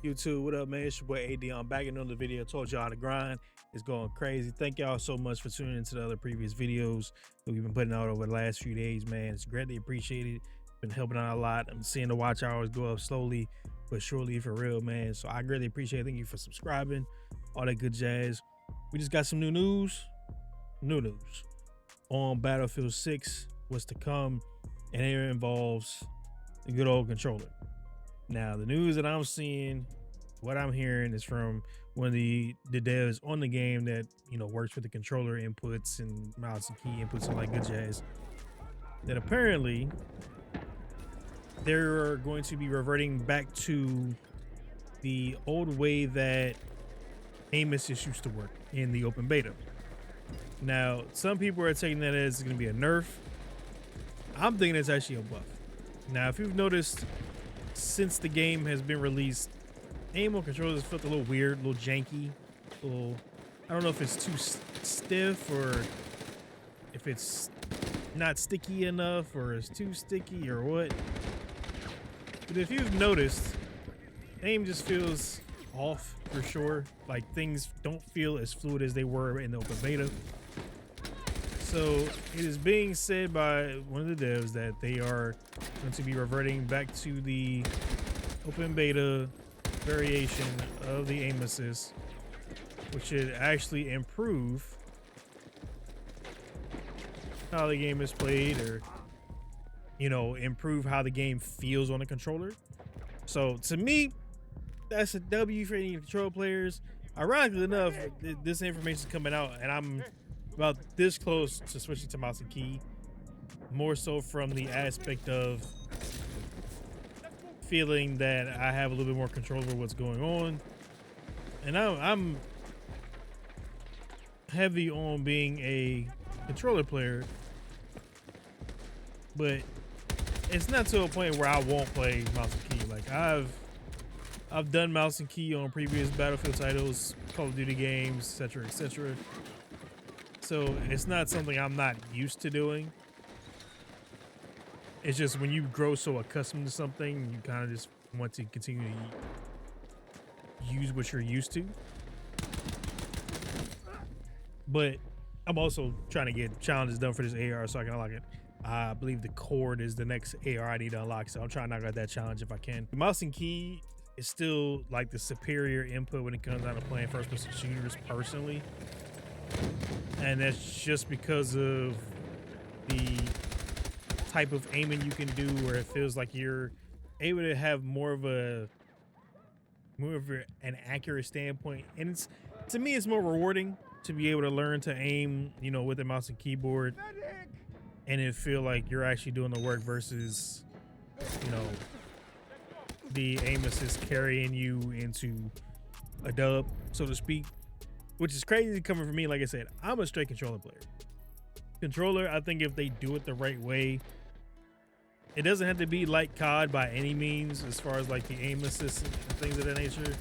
YouTube, what up, man? It's your boy AD. I'm back in another video. Told y'all the grind is going crazy. Thank y'all so much for tuning into the other previous videos that we've been putting out over the last few days, man. It's greatly appreciated. Been helping out a lot. I'm seeing the watch hours go up slowly but surely, for real, man. So I greatly appreciate it. Thank you for subscribing, all that good jazz. We just got some new news on Battlefield 6, what's to come, and it involves the good old controller. Now, the news that I'm seeing, what I'm hearing is from one of the devs on the game that, works with the controller inputs and mouse and key inputs and like good jazz, that apparently they're going to be reverting back to the old way that aim assist used to work in the open beta. Now, some people are taking that as going to be a nerf. I'm thinking it's actually a buff. Now, if you've noticed, since the game has been released, aim on controllers felt a little weird, a little janky, I don't know if it's too stiff or if it's not sticky enough or it's too sticky or what. But if you've noticed, aim just feels off for sure. Like, things don't feel as fluid as they were in the open beta. So it is being said by one of the devs that they are going to be reverting back to the open beta variation of the aim assist, which should actually improve how the game is played, or improve how the game feels on the controller. So to me, that's a W for any control players. Ironically enough, this information is coming out and I'm about this close to switching to mouse and key, more so from the aspect of feeling that I have a little bit more control over what's going on. And I'm heavy on being a controller player, but it's not to a point where I won't play mouse and key. Like, I've done mouse and key on previous Battlefield titles, Call of Duty games, etc., etc. So it's not something I'm not used to doing. It's just when you grow so accustomed to something, you kind of just want to continue to use what you're used to. But I'm also trying to get challenges done for this AR so I can unlock it. I believe the Cord is the next AR I need to unlock, so I'm trying to knock out that challenge if I can. The mouse and key is still like the superior input when it comes down to playing first-person shooters personally. And that's just because of the type of aiming you can do, where it feels like you're able to have more of an accurate standpoint. And it's, to me, it's more rewarding to be able to learn to aim, with the mouse and keyboard, and it feel like you're actually doing the work versus, the aim assist carrying you into a dub, so to speak. Which is crazy coming from me. Like I said, I'm a straight controller player. Controller, I think if they do it the right way, it doesn't have to be like COD by any means as far as like the aim assist and things of that nature.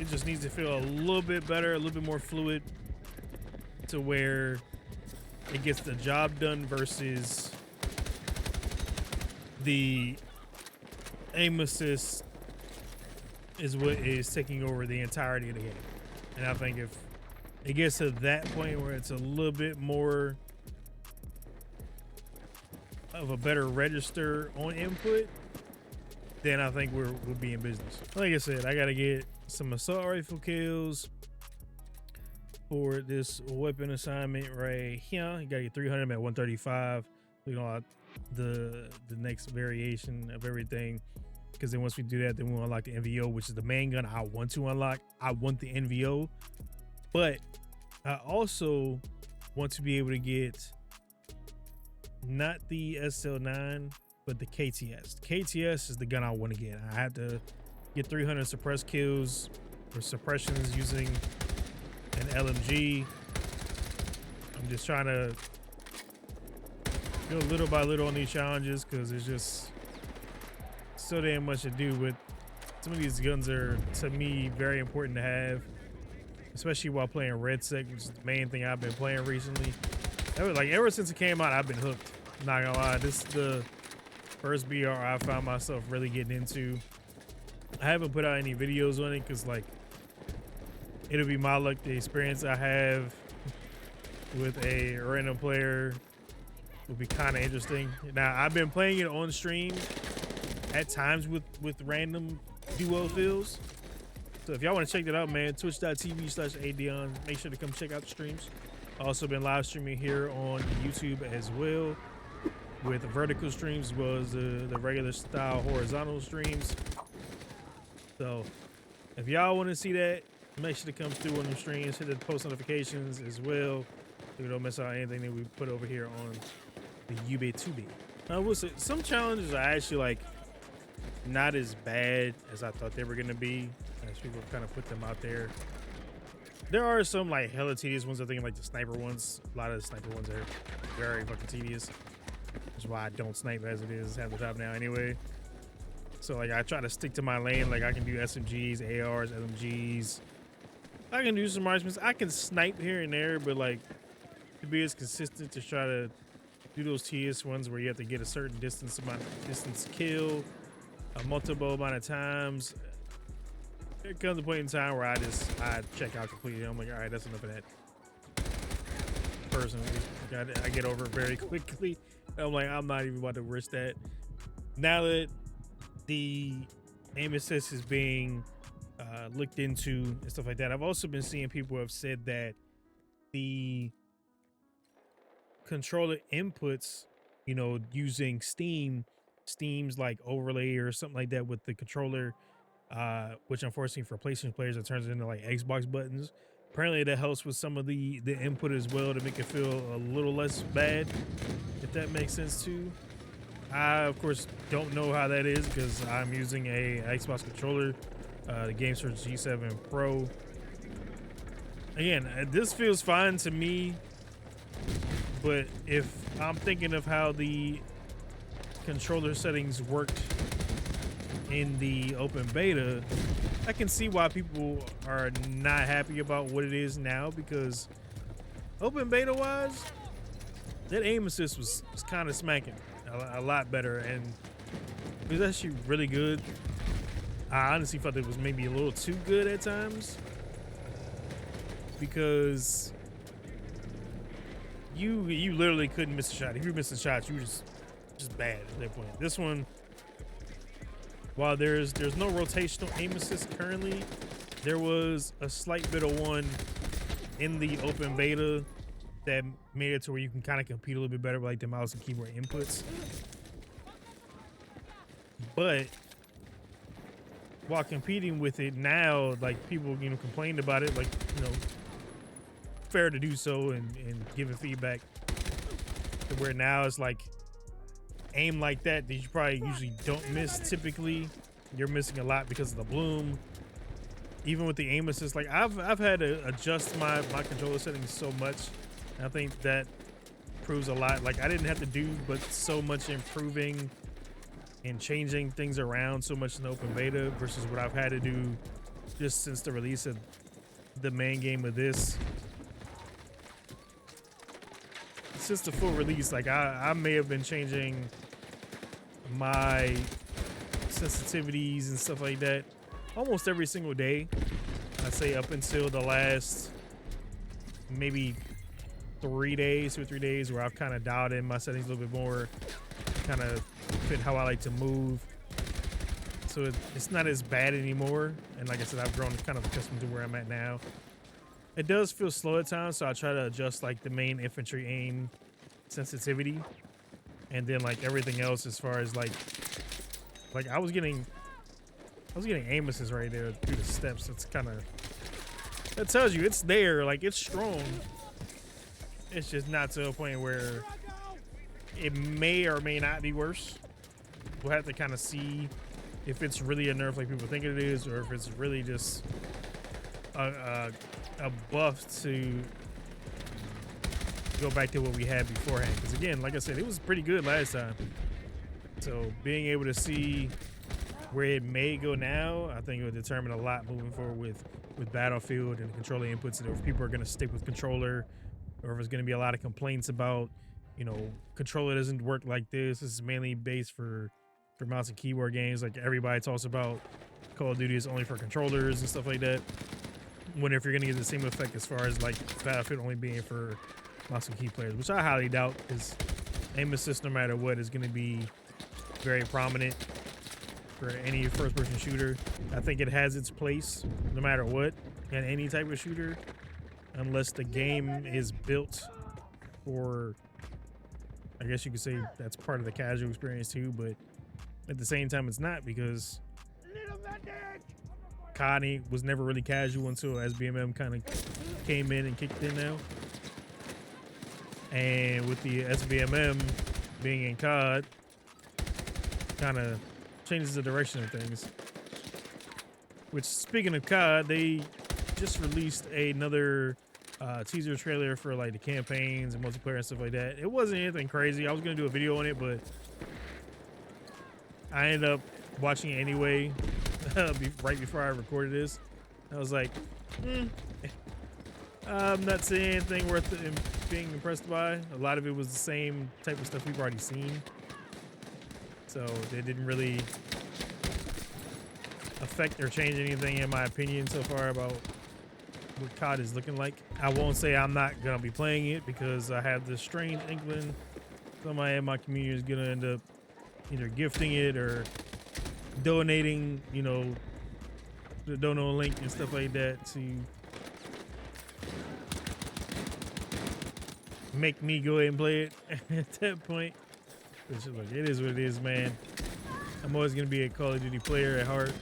It just needs to feel a little bit better, a little bit more fluid, to where it gets the job done versus the aim assist is what is taking over the entirety of the game. And I think if it gets to that point where it's a little bit more of a better register on input, then I think we'll be in business. Like I said, I gotta get some assault rifle kills for this weapon assignment right here. You gotta get 300 at 135. The next variation of everything, because then once we do that, then we'll unlock the NVO, which is the main gun I want to unlock. I want the NVO, but I also want to be able to get not the SL9, but the KTS. The KTS is the gun I want to get. I have to get 300 suppressed kills or suppressions using an LMG. I'm just trying to go little by little on these challenges, because it's just so damn much to do. With some of these guns are, to me, very important to have, especially while playing Red Sec, which is the main thing I've been playing recently. Ever since it came out, I've been hooked. Not gonna lie, this is the first BR I found myself really getting into. I haven't put out any videos on it because like it'll be my luck. The experience I have with a random player will be kind of interesting. Now I've been playing it on stream at times with random duo fills. So if y'all want to check that out, man, twitch.tv/AyeDeon. Make sure to come check out the streams. Also been live streaming here on YouTube as well, with vertical streams as well as the regular style horizontal streams. So if y'all want to see that, make sure to come through on them streams, hit the post notifications as well, so you don't miss out anything that we put over here on the YouTube. I will say some challenges are actually like not as bad as I thought they were gonna be, as people kind of put them out there. There are some like hella tedious ones. I think like the sniper ones. A lot of the sniper ones are very fucking tedious. Which is why I don't snipe as it is half the time now anyway. So like I try to stick to my lane. Like I can do SMGs, ARs, LMGs. I can do some marksmans. I can snipe here and there, but like to be as consistent to try to do those tedious ones where you have to get a certain distance kill a multiple amount of times. There comes a point in time where I check out completely. I'm like, all right, that's enough of that. Personally, I get over it very quickly. I'm like, I'm not even about to risk that. Now that the aim assist is being looked into and stuff like that, I've also been seeing people have said that the controller inputs, you know, using Steam's like overlay or something like that with the controller, which unfortunately for PlayStation players it turns into like Xbox buttons. Apparently that helps with some of the input as well to make it feel a little less bad, if that makes sense too. I of course don't know how that is because I'm using a Xbox controller, the GameSurge G7 Pro. Again, this feels fine to me, but if I'm thinking of how the controller settings worked in the open beta, I can see why people are not happy about what it is now, because open beta wise, that aim assist was kind of smacking a lot better, and it was actually really good. I honestly felt it was maybe a little too good at times, because you literally couldn't miss a shot. If you missed a shot, you were just bad at that point. This one, while there's no rotational aim assist currently, there was a slight bit of one in the open beta that made it to where you can kind of compete a little bit better with like the mouse and keyboard inputs. But while competing with it now, like people, you know, complained about it, like, you know, fair to do so and giving feedback, to where now it's like aim like that you probably usually don't miss. Typically you're missing a lot because of the bloom. Even with the aim assist, like I've had to adjust my controller settings so much, and I think that proves a lot. Like I didn't have to do but so much improving and changing things around so much in the open beta versus what I've had to do just since the release of the main game of this. Since the full release, like I may have been changing my sensitivities and stuff like that almost every single day. I'd say up until the last maybe 2 or 3 days where I've kind of dialed in my settings a little bit more, kind of fit how I like to move. So it's not as bad anymore. And like I said, I've grown kind of accustomed to where I'm at now. It does feel slow at times, so I try to adjust like the main infantry aim sensitivity, and then like everything else as far as like I was getting aim assist right there through the steps. It's kind of, that tells you it's there, like it's strong. It's just not to a point where it may or may not be worse. We'll have to kind of see if it's really a nerf like people think it is, or if it's really just a buff to go back to what we had beforehand. Because again, like I said, it was pretty good last time. So being able to see where it may go now, I think it will determine a lot moving forward with Battlefield and the controller inputs, and if people are going to stick with controller, or if there's going to be a lot of complaints about, you know, controller doesn't work like this. This is mainly based for for mouse and keyboard games. Like everybody talks about Call of Duty is only for controllers and stuff like that. Wonder if you're gonna get the same effect as far as like Battlefield only being for mouse and key players, which I highly doubt, because aim assist, no matter what, is gonna be very prominent for any first-person shooter. I think it has its place no matter what in any type of shooter, unless the game is built for, I guess you could say that's part of the casual experience too, but at the same time it's not, because COD was never really casual until SBMM kind of came in and kicked in now. And with the SBMM being in COD, kind of changes the direction of things. Which, speaking of COD, they just released another teaser trailer for like the campaigns and multiplayer and stuff like that. It wasn't anything crazy. I was gonna do a video on it, but I ended up watching it anyway right before I recorded this. I was like, I'm not seeing anything worth being impressed by. A lot of it was the same type of stuff we've already seen, so they didn't really affect or change anything in my opinion so far about what COD is looking like. I won't say I'm not gonna be playing it, because I have this strange inkling somebody in my community is gonna end up either gifting it or donating, you know, the dono link and stuff like that to make me go ahead and play it at that point. It's just like, it is what it is, man. I'm always gonna be a Call of Duty player at heart.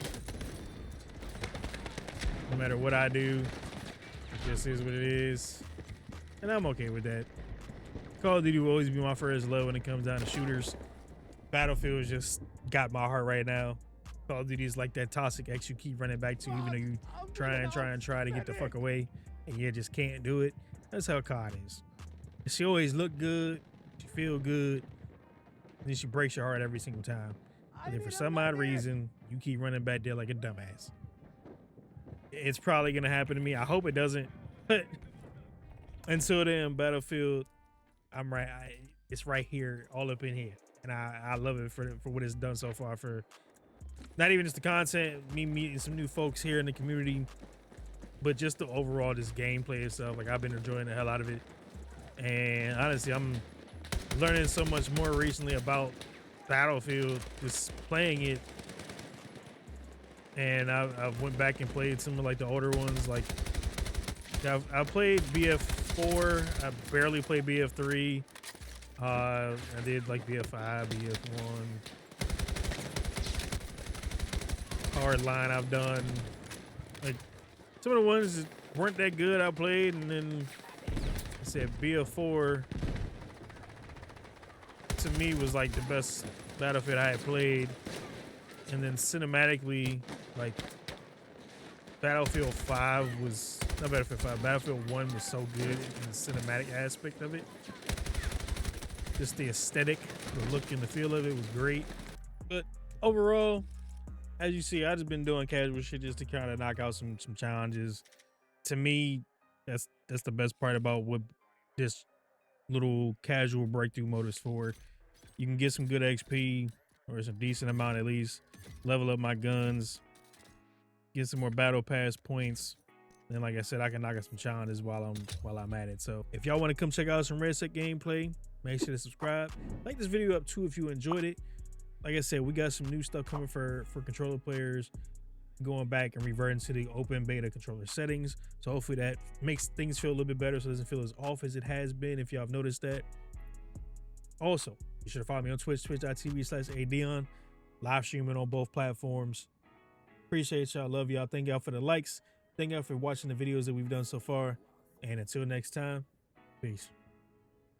No matter what I do, it just is what it is. And I'm okay with that. Call of Duty will always be my first love when it comes down to shooters. Battlefield just got my heart right now. Call of Duty is like that toxic ex you keep running back to, even though you try to get the fuck away and you just can't do it. That's how COD is. She always look good, she feel good, and then she breaks your heart every single time. And then for some odd reason, you keep running back there like a dumbass. It's probably gonna happen to me. I hope it doesn't. But until then, Battlefield, I'm right. It's right here, all up in here, and I love it for what it's done so far. For not even just the content, me meeting some new folks here in the community, but just the overall this gameplay itself. Like, I've been enjoying the hell out of it, and honestly, I'm learning so much more recently about Battlefield just playing it. And I went back and played some of like the older ones. Like I played BF4. I barely played BF3. I did like BF5, BF1. Hardline I've done. Like some of the ones that weren't that good I played, and then I said BF4 to me was like the best Battlefield I had played. And then cinematically, like Battlefield 5 was not Battlefield 5. Battlefield 1 was so good in the cinematic aspect of it. Just the aesthetic, the look and the feel of it was great. But overall, as you see, I just been doing casual shit just to kind of knock out some challenges. To me, that's the best part about what this little casual breakthrough mode is for. You can get some good XP, or some decent amount at least, level up my guns, get some more battle pass points, and like I said, I can knock out some challenges while I'm at it. So if y'all want to come check out some Red Set gameplay, make sure to subscribe. Like this video up too if you enjoyed it. Like I said, we got some new stuff coming for controller players, going back and reverting to the open beta controller settings. So hopefully that makes things feel a little bit better, so it doesn't feel as off as it has been, if y'all have noticed that. Also, you should follow me on Twitch, twitch.tv/AyeDeon, live streaming on both platforms. Appreciate y'all, love y'all. Thank y'all for the likes. Thank y'all for watching the videos that we've done so far. And until next time, peace.